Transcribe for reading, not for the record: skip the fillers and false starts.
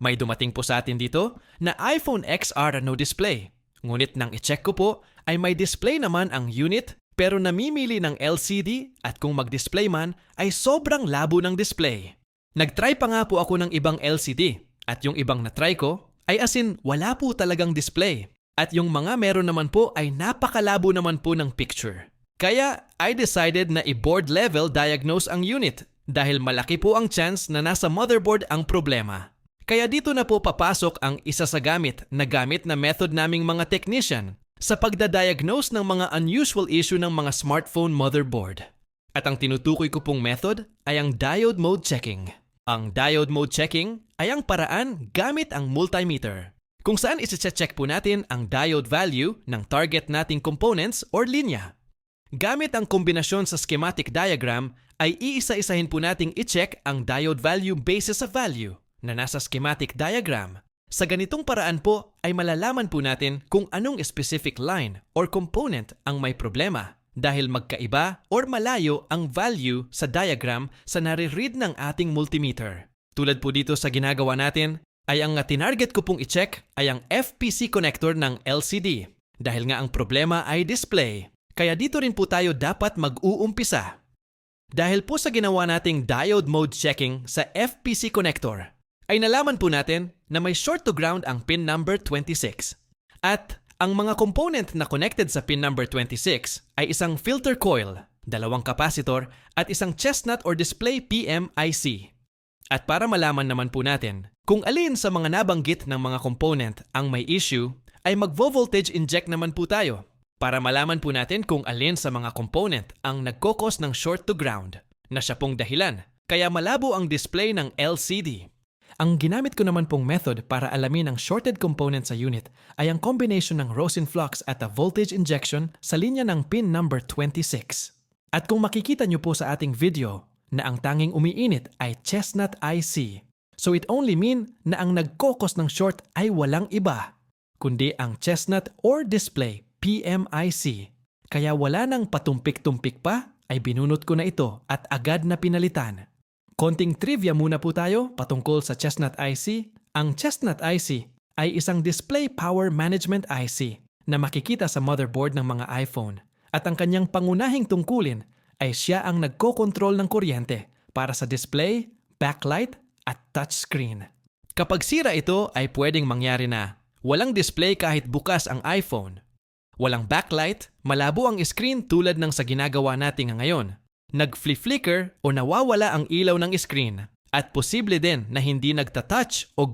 May dumating po sa atin dito na iPhone XR no display. Ngunit nang i-check ko po ay may display naman ang unit pero namimili ng LCD at kung mag-display man ay sobrang labo ng display. Nag-try pa nga po ako ng ibang LCD at yung ibang na-try ko ay as in wala po talagang display. At yung mga meron naman po ay napakalabo naman po ng picture. Kaya I decided na i-board level diagnose ang unit dahil malaki po ang chance na nasa motherboard ang problema. Kaya dito na po papasok ang isa sa gamit na method naming mga technician sa pagdadiagnose ng mga unusual issue ng mga smartphone motherboard. At ang tinutukoy ko pong method ay ang diode mode checking. Ang diode mode checking ay ang paraan gamit ang multimeter kung saan isi-check po natin ang diode value ng target nating components or linya. Gamit ang kombinasyon sa schematic diagram ay iisa-isahin po nating i-check ang diode value basis sa value na nasa schematic diagram. Sa ganitong paraan po ay malalaman po natin kung anong specific line or component ang may problema dahil magkaiba or malayo ang value sa diagram sa nare-read ng ating multimeter. Tulad po dito sa ginagawa natin ay ang tinarget ko pong i-check ay ang FPC connector ng LCD dahil nga ang problema ay display. Kaya dito rin po tayo dapat mag-uumpisa. Dahil po sa ginawa nating diode mode checking sa FPC connector, ay nalaman po natin na may short to ground ang pin number 26. At ang mga component na connected sa pin number 26 ay isang filter coil, dalawang capacitor at isang chestnut or display PMIC. At para malaman naman po natin kung alin sa mga nabanggit ng mga component ang may issue, ay magvo-voltage inject naman po tayo para malaman po natin kung alin sa mga component ang nagkokos ng short to ground na siya pong dahilan kaya malabo ang display ng LCD. Ang ginamit ko naman pong method para alamin ang shorted component sa unit ay ang combination ng Rosin flux at a voltage injection sa linya ng pin number 26. At kung makikita nyo po sa ating video na ang tanging umiinit ay chestnut IC, so it only mean na ang nagkokos ng short ay walang iba, kundi ang chestnut or display PMIC. Kaya wala nang patumpik-tumpik pa ay binunot ko na ito at agad na pinalitan. Konting trivia muna po tayo patungkol sa chestnut IC. Ang chestnut IC ay isang display power management IC na makikita sa motherboard ng mga iPhone. At ang kanyang pangunahing tungkulin ay siya ang nagkokontrol ng kuryente para sa display, backlight at touchscreen. Kapag sira ito ay pwedeng mangyari na walang display kahit bukas ang iPhone. Walang backlight, malabo ang screen tulad ng sa ginagawa natin ngayon. Nag-flicker o nawawala ang ilaw ng screen at posible din na hindi nagtatouch o